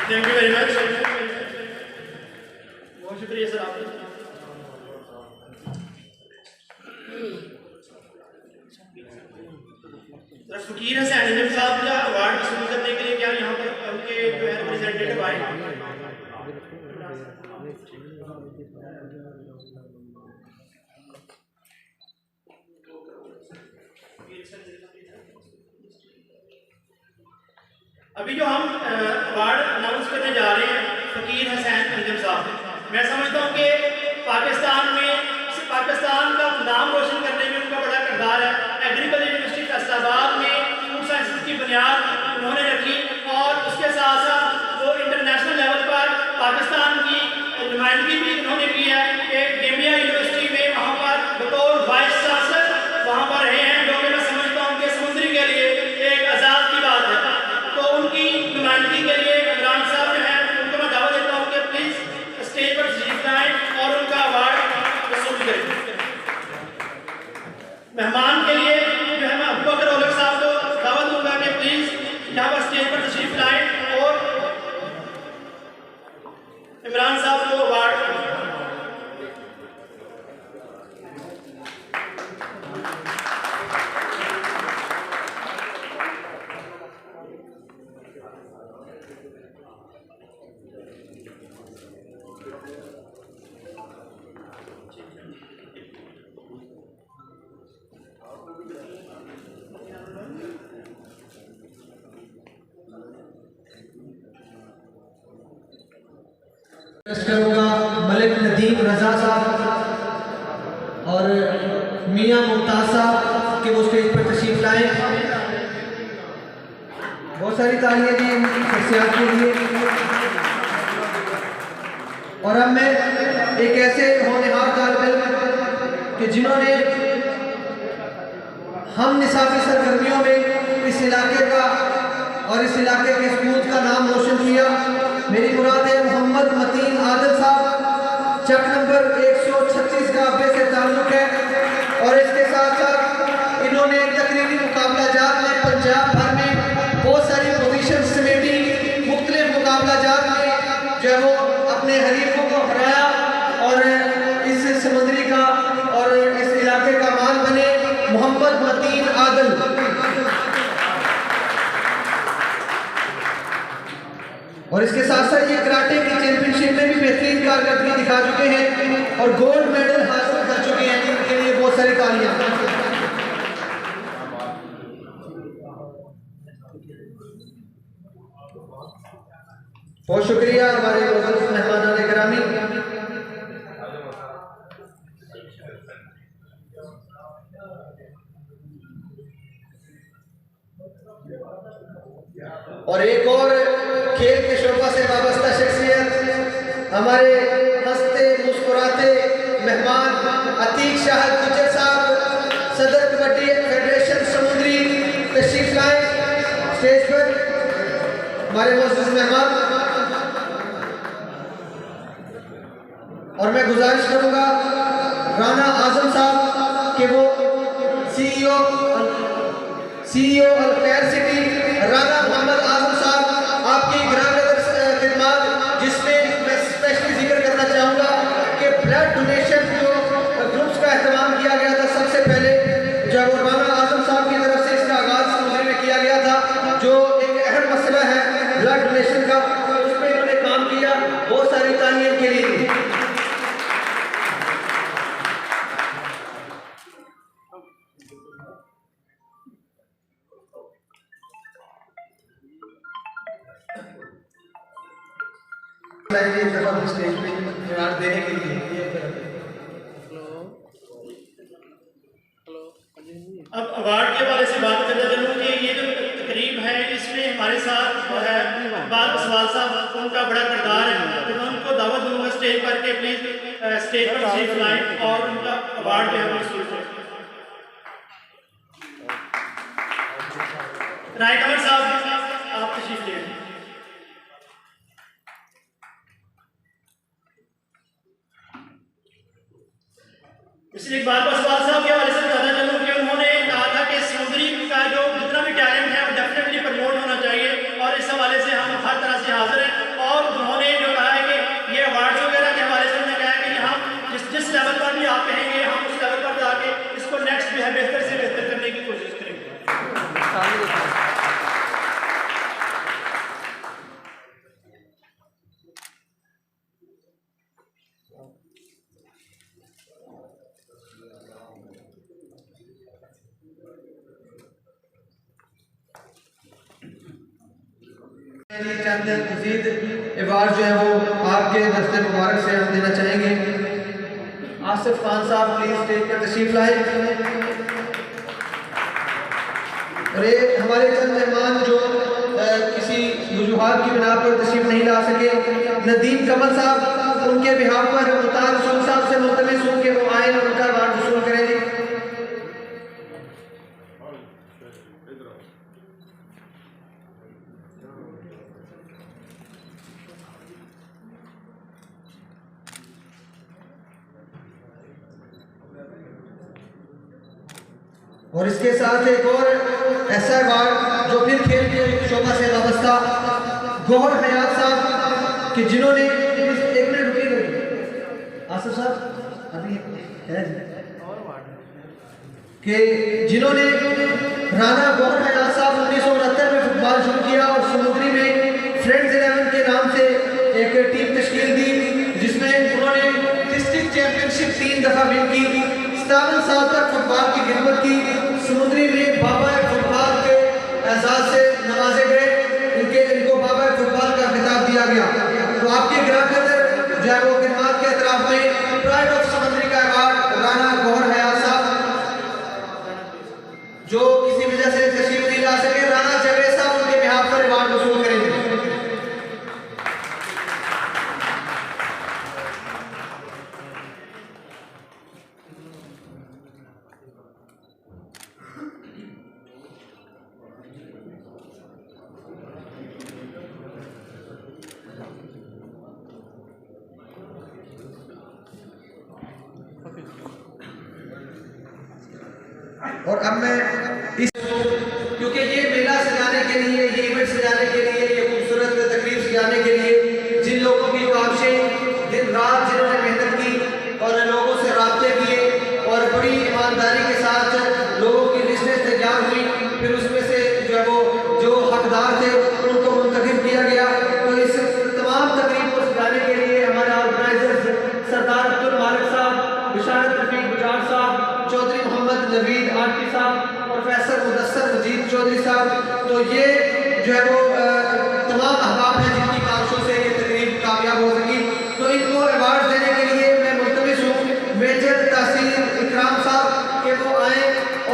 Thank you very much, बहुत शुक्रिया सर आपका। फकीर हसैन अंजम साहब का अवार्ड वसूल करने के लिए क्या यहाँ पर उनके जो है रिप्रेजेंटेटिव आए? अभी जो हम अवार्ड अनाउंस करने जा रहे हैं फकीर हसैन अंजम साहब, मैं समझता हूँ कि पाकिस्तान का नाम रोशन करने में उनका बड़ा किरदार है। एग्रीकल्चर यूनिवर्सिटी फैसलाबाद में फूड साइंसेज की बुनियाद उन्होंने रखी और उसके साथ साथ वो इंटरनेशनल लेवल पर पाकिस्तान की नुमाइंदगी भी उन्होंने की है। एक गेम्बिया यूनिवर्सिटी में वहाँ पर बतौर वाइस चांसलर वहाँ पर रहे हैं, जो कि मैं समझता हूँ कि समुद्री के लिए एक आज़ाद की बात है। तो उनकी नुमाइंदगी के लिए इमरान साहब जो है उनको मैं दावा देता हूँ कि प्लीज स्टेज पर तशरीफ लाएं और उनका अवार्ड वसूल करें। मेहमान के लिए जो है मैं अबू बकर औलख साहब को दावत दूंगा कि प्लीज यहाँ पर स्टेज पर तशरीफ लाएं और इमरान साहब को अवार्ड। करूँगा मलिक नदीम रजा साहब और मियाँ मुमताज साहब के वो स्टेज पर तशरीफ लाएं। बहुत सारी तालियां दी उनकी शख्सियत के लिए। और अब मैं एक ऐसे होनहार तालिब इल्म कि जिन्होंने हम निसाबी सरगर्मियों में इस इलाके का और इस इलाके के स्कूल का नाम रोशन किया। मेरी मुराद है मोहम्मद मतीन आदिल साहब, चक नंबर 136 का अब्बे से ताल्लुक है और इसके साथ साथ इन्होंने तकरीरी मुकाबला जात में पंजाब भर में बहुत सारी पोजीशन समेटी, मुख्तलिफ मुकाबला जात में जो है वो अपने हरीफों को हराया और इस समुद्री का और इस इलाके का मान बने। मोहम्मद मतीन आदिल। और इसके साथ साथ ये कराटे की चैंपियनशिप में भी बेहतरीन कारकर्दगी दिखा चुके हैं और गोल्ड मेडल हासिल कर चुके हैं। इनके लिए बहुत सारी तालियां। बहुत शुक्रिया हमारे मेहमान गिरामी। और एक और खेल के शोबा से वाबस्ता शख्सियत हमारे हंसते मुस्कुराते मेहमान अतीक शाह गुजर साहब, सदर कबड्डी फेडरेशन समुद्री, तशरीफ लाएं स्टेज पर। हमारे मुअज़्ज़िज़ मेहमान। और मैं गुजारिश करूंगा राना आजम साहब कि वो सीईओ अल-खैर सिटी राना मोहम्मद आजम साहब आपकी ग्रांड खिदमत, जिसमें मैं स्पेशली जिक्र करना चाहूँगा कि ब्लड डोनेशन जो ग्रुप्स का एहतमाम किया गया था, सबसे पहले जब राना आजम साहब की तरफ से इसका आगाज़ समुद्री में किया गया था, जो एक अहम मसला है ब्लड डोनेशन का, उस पर इन्होंने काम किया, बहुत सारी तालियां के लिए। स्टेज पे जवाब देने के लिए अब अवार्ड के हवाले से बात करना चलूँ कि ये जो तकरीब है इसमें हमारे साथ जो है इकबाल सवाल साहब, उनका बड़ा किरदार है, तो मैं उनको दावत दूंगा स्टेज पर के प्लीज स्टेज पर तशरीफ लाएं और उनका अवार्ड जो है वो रिसीव करें। राय कमर साहब आप तशरीफ ले। इसलिए इकबाल सवाल साहब के हवाले से बताना चलूँ कि उन्होंने कहा था कि समुद्री का जो जितना भी टैलेंट है वो डेफिनेटली प्रमोट होना चाहिए, और इस हवाले से हम हर तरह से हाजिर हैं। और उन्होंने जो कहा है कि ये अवार्ड वगैरह के हवाले से उन्होंने कहा है कि हम जिस लेवल पर भी आप कहेंगे हम उस लेवल पर जाके इसको नेक्स्ट जो है बेहतर से बेहतर करने की कोशिश करेंगे। चंद मजीद अवार्ड जो है वो आपके दस्ते मुबारक से हम देना चाहेंगे। आसिफ खान साहब प्लीज स्टेज पर तशरीफ लाए। और एक हमारे चंद मेहमान जो किसी वजूहात की बिना पर तशरीफ नहीं ला सके, नदीम कमल साहब, उनके बिहाफ पर मुतार रसूल साहब से मुल्तमिस हूँ कि वो आए और उनका अवार्ड वसूल करेंगे। और इसके साथ एक और ऐसा अवार्ड जो फिर खेल के शोभा से वाबस्ता, गौहर हयात साहब कि जिन्होंने एक मिनट रुकिए आसिफ साहब अभी है कि जिन्होंने राना गौहर हयात साहब 1969 में फुटबॉल शुरू किया और समुद्री में फ्रेंड्स 11 के नाम से एक टीम तश्कील दी, जिसमें उन्होंने डिस्ट्रिक्ट चैंपियनशिप 3 दफा विन की, 57 साल तक फुटबॉल की खिदमत की, समुद्री में बाबा फुटबॉल के एजाज से नवाजे गए, इनको बाबा फुटबॉल का खिताब दिया गया। तो आपके ग्राम के अंदर जो है वो खिदमत के एतराफ में प्राइड ऑफ समुद्री का अवार्ड राना गौहर हयात साहब, जो किसी वजह से तशरीफ नहीं ला सके, राना जवेद साहब उनके बिहाफ पर अवार्ड वसूल करेंगे। और अब मैं इस क्योंकि ये मेला सजाने के लिए, ये इवेंट सजाने के लिए, ये खूबसूरत तकरीब सजाने के लिए जिन लोगों की काविशें दिन रात जिन्होंने मेहनत की और लोगों से राब्ते किए और बड़ी ईमानदारी के साथ लोगों की लिस्टें तैयार हुई, फिर उसमें से जो है वो जो हकदार थे उनको मुंतखब किया गया। तो इस तमाम तकरीब को सजाने के लिए हमारे ऑर्गेनाइजर सरदार अब्दुल मालिक साहब, बिशारत रफीक गुजार साहब, चौधरी मोहम्मद नवीद आरती साहब, प्रोफेसर मुदस्सर मजीद चौधरी साहब, तो ये जो है वो तमाम अहबाब हैं जिनकी काविशों से ये तकरीब कामयाब हो सकी। तो इनको अवार्ड देने के लिए मैं मुल्तमिस हूँ मेजर तहसील इकराम साहब कि वो आए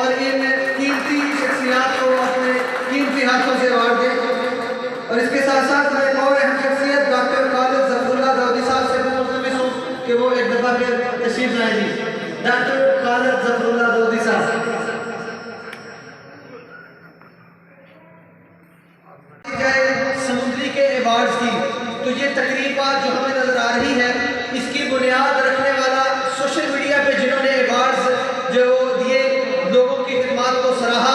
और इन कीमती शख्सियात को अपने कीमती हाथों से अवार्ड दें। और इसके साथ साथ मैं एक और अहम शख्सियत डॉक्टर खालिद जफरुल्लाह दाऊदी साहब से भी मुल्तमिस हूँ कि वो एक दफ़ा फिर तशरीफ लाएंगे। डॉक्टर खालिद जफरुल्लाह दाऊदी साहब। समुद्री तो ये तकरीब आज जो हमें नजर आ रही है, इसकी बुनियाद रखने वाला सोशल मीडिया पे जिन्होंने अवार्ड्स जो दिए, लोगों की खिदमत को सराहा,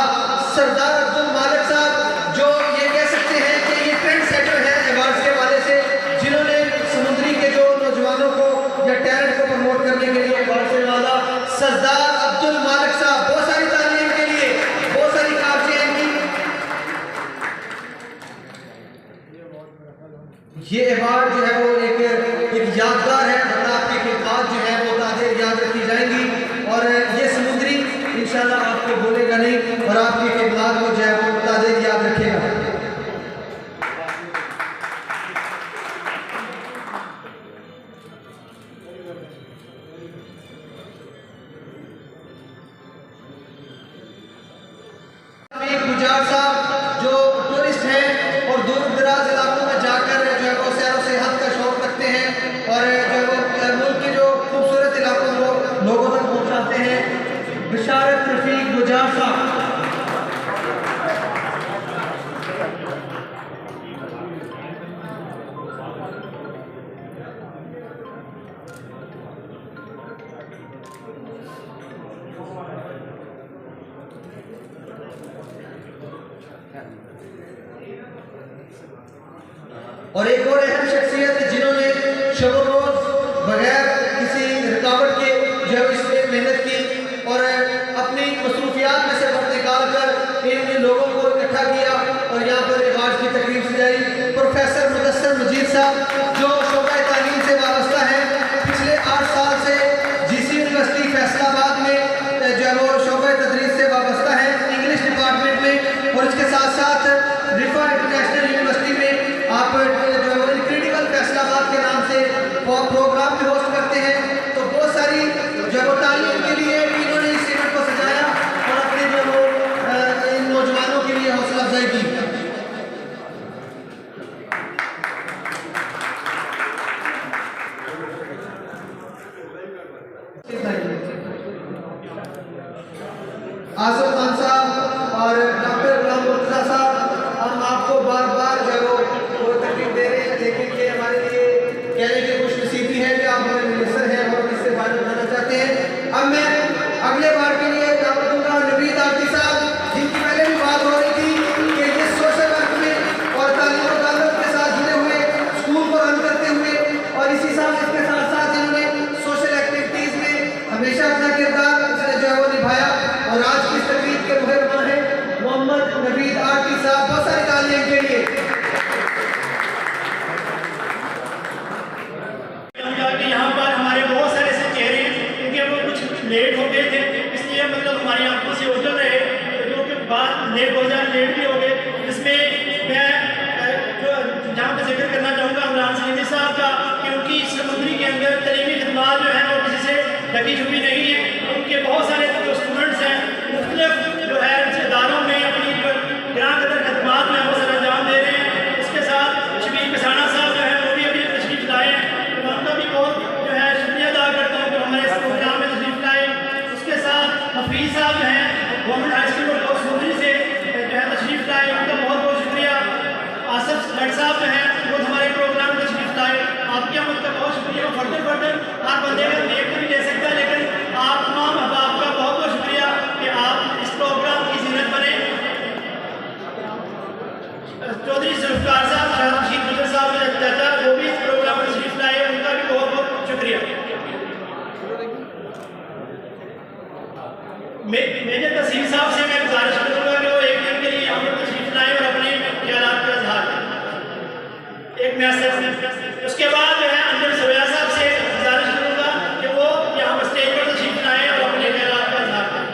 सरदार अब्दुल मालिक साहब, जो ये कह सकते हैं कि ये ट्रेंड सेटर है अवार्ड्स के हवाले से, जिन्होंने समुद्री के जो नौजवानों को या टैलेंट को प्रमोट करने के लिए अवार्ड से नवाजा। सरदार अब्दुल मालिक साहब, बहुत सारी तालीम के लिए, बहुत सारी काबिज़ें इनकी। ये अवार्ड जो है वो एक यादगार है, और आपकी खिदमत जो है वो ताज़े याद रखी जाएंगी, और ये समुद्री इंशाल्लाह आपको भूलेगा नहीं और आपकी खिदमत को जो है वो ताज़े याद रखेगा। गुजार साहब जो टूरिस्ट हैं और दूर दराज इलाकों में जाकर जो है वो सैर व सेहत का शौक रखते हैं, और जो है वो मुल्क के जो खूबसूरत इलाकों को लोगों तक पहुंचाते हैं। बिशारत रफीक गुजार साहब। और एक और अहम शख्सियत जिन्होंने शब रोज बगैर किसी रुकावट के जो है इसमें मेहनत की और अपनी मसरूफियात में से वक्त निकाल कर इन लोगों को इकट्ठा किया और यहाँ पर अवार्ड की तकरीब सजाई। प्रोफेसर मुदस्सर मजीद साहब जो शोबा तालीम से वाबस्ता है, पिछले 8 साल से जीसी यूनिवर्सिटी फैसलाबाद में जो है वो शोबा तदरीस से वाबस्ता है इंग्लिश डिपार्टमेंट में, और इसके साथ साथ रिफा इंटरनेशनल यूनिवर्सिटी में आप जो है वो इनक्रेडिबल फैसलाबाद के नाम से प्रोग्राम भी होस्ट करते हैं। तो बहुत सारी जो है वो तालीम के लिए इन्होंने इस इवेंट को सजाया और अपने जो वो इन नौजवानों के लिए हौसला अफजाई की। आजम खान साहब और डॉक्टर गुलाम मुर्तजा साहब, हम आपको बार बार जो है वो तकलीफ दे रहे हैं, लेकिन ये हमारे लिए कहने की खुशनसीबी है कि आप हमारे मिनिस्टर हैं और इससे फायदा उठाना चाहते हैं। अब मैं अगले बार के लिए दावत दूंगा नवीद आरती साहब, जिनकी पहले भी बात हो रही थी कि ये सोशल वर्क में और तालीम और ताल्लुक के साथ जुड़े हुए, स्कूल को रन करते हुए और इसके साथ साथ इन्होंने सोशल एक्टिविटीज़ में हमेशा अपना किरदार जो है वो निभाया, और आज की इस तकरीब के मुहर्रम है मोहम्मद नवीद आरती साहब। बहुत सारी तालीम के लिए यहाँ पर हमारे बहुत सारे ऐसे चेहरे हैं, क्योंकि वो कुछ लेट हो गए थे, इसलिए मतलब हमारी आंखों से ओझल रहे, जो कि बाद लेट हो जाए, लेट भी हो गए। इसमें मैं जहाँ पर जिक्र करना चाहूँगा इमरान सलीमी साहब का, क्योंकि समुद्री के अंदर तलीमी खिदमात जो है वो किसी से ढकी छुपी नहीं है। उनके बहुत सारे जो स्टूडेंट्स हैं मुख्तलिफ जो है इदारों में अपनी ग्रां कदर खिदमात में वो सर अंजाम दे रहे हैं। इसके साथ शबीर कसाना साहब जो है वो भी अभी तशरीफ लाए हैं, तो उनका भी बहुत जो है शुक्रिया अदा करता हूँ जो हमारे इस प्रोग्राम में तशरीफ लाए। उसके साथ हफीज़ साहब जो हैं गवर्नमेंट हाई स्कूल और समुद्री से जो है तशरीफ लाए, उनका बहुत बहुत शुक्रिया। आसिफ लट साहब जो हैं वो हमारे प्रोग्राम में तशरीफ लाए, आपके यहाँ मतलब बहुत शुक्रिया। फर्दर हर बंदे का नेक नहीं दे सकता, लेकिन आप तमाम अहबाब का बहुत बहुत शुक्रिया कि आप इस प्रोग्राम की ज़ीनत बने। चौधरी जुल्फ़िकार साहब, शाह रशीद गुजर साहब के चाचा, वो भी इस प्रोग्राम में तशरीफ लाए, उनका भी बहुत बहुत शुक्रिया। मेजर तहसील साहब से मैं गुजारिश करूँगा कि वो एक दिन के लिए यहाँ पर तशरीफ लाएँ और अपने ख्यालात का इजहार करें। एक मैसेज उसके बाद जो है अंजुम सवेरा साहब से गुजारिश करूँगा कि वो यहाँ पर स्टेज पर तशरीफ लाएँ और अपने ख्यालात का इजहार करें।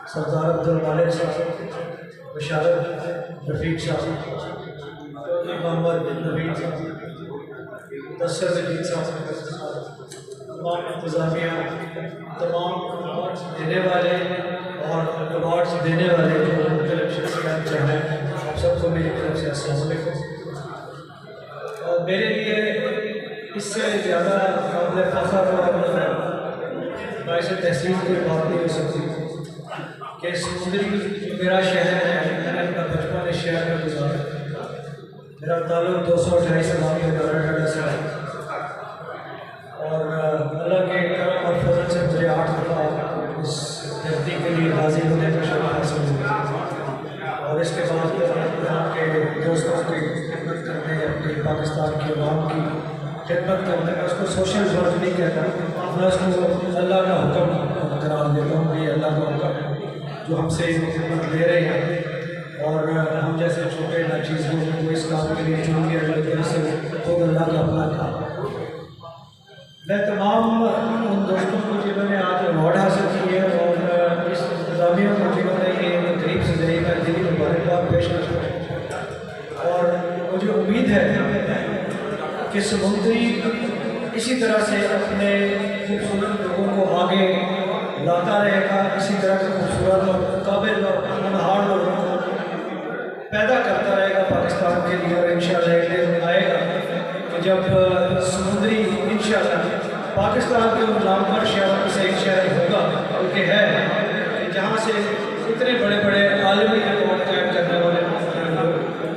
सरदार अब्दुल मालिक साहब, बिशारत रफीक साहब, मोहम्मद नवीद साहब, मुदस्सर मजीद साहब, तमाम इंतज़ामिया, तमाम अवार्ड्स देने वाले और अवार्ड्स देने वाले जो मुख्तलिफ शख्सियत जो हैं, सबको मेरी तरफ से अस्सलाम वालेकुम। और मेरे लिए इससे ज़्यादा काबिल फ़ख्र और बाइस तहसीन कोई बात नहीं हो सकती कि समुद्री मेरा शहर है। मैंने अपना बचपन इस शहर में गुजारा। मेरा ताल्लुक 228 इमामी डाटा से है और अल्लाह के करम और फजल से मुझे 8 दफ़ा इस धरती के लिए हाजिर होने का शौक़ हासिल हुआ और इसके बाद यहाँ के दोस्तों की खिदमत करने, अपनी पाकिस्तान के अवाम की खिदमत करने में उसको सोशल वर्क नहीं कहता, मैं उसको अल्लाह का हुक्म करार देता हूँ कि अल्लाह का हुक्म जो हमसे खिदमत ले रहे हैं और हम जैसे छोटे नाचीज़ लोगों को इस काम के लिए चुन लिया जाए से खुद अल्लाह का अपना काम। मैं तमाम उन दोस्तों को जिन्होंने आज अवार्ड हासिल किए और इस इंतजामिया को जिन्होंने ये तकरीब सजाई, मैं दिली मुबारकबाद पेश करता हूँ और मुझे उम्मीद है कि समुद्री इसी तरह से अपने खूबसूरत लोगों को आगे लाता रहेगा, इसी तरह के खूबसूरत और काबिल और होनहार लोगों को पैदा करता रहेगा पाकिस्तान के लिए। और इंशाअल्लाह एक दिन आएगा कि जब समुद्री इंशाअल्लाह पाकिस्तान के उन नामवर शहरों से एक शहर होगा क्योंकि है जहाँ से इतने बड़े बड़े आलमी रिकॉर्ड कायम करने वाले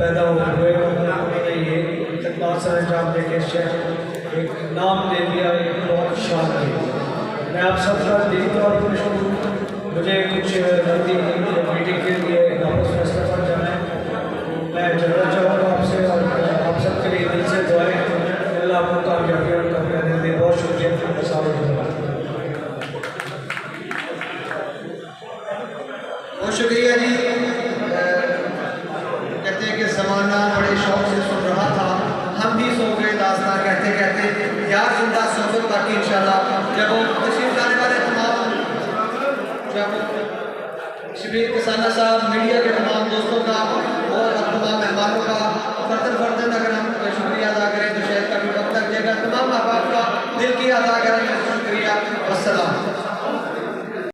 पैदा हुए। उन्होंने ये खिदमत सर अंजाम दे के शहर एक नाम दे दिया, एक बहुत शान दिया। मैं आप सबका दिली तौर पर शुरू मुझे कुछ जल्दी मीटिंग के लिए वापस फैसला पर जाना है। मैं जानना चाहूँगा आपसे और आप सबके लिए दिल से दुआएं, अल्लाह आपको कामयाबी और कामयाबी दे। बहुत शुक्रिया। बहुत शुक्रिया जी। कहते हैं कि ज़माना बड़े शौक से सुन रहा था, हम भी सो गए दास्तां कहते कहते, यार जिंदा सोबत बाकी इंशाल्लाह। जब तशरीफ लाने वाले तमाम जब शबीर किसाना साहब, मीडिया के तमाम दोस्तों का और तमाम मेहमानों का फर्दन अगर हम शुक्रिया अदा करें तो शायद कभी वक्त लग जाएगा। तमाम अहबाब का दिल की अदा करें शुक्रिया। अस्सलाम।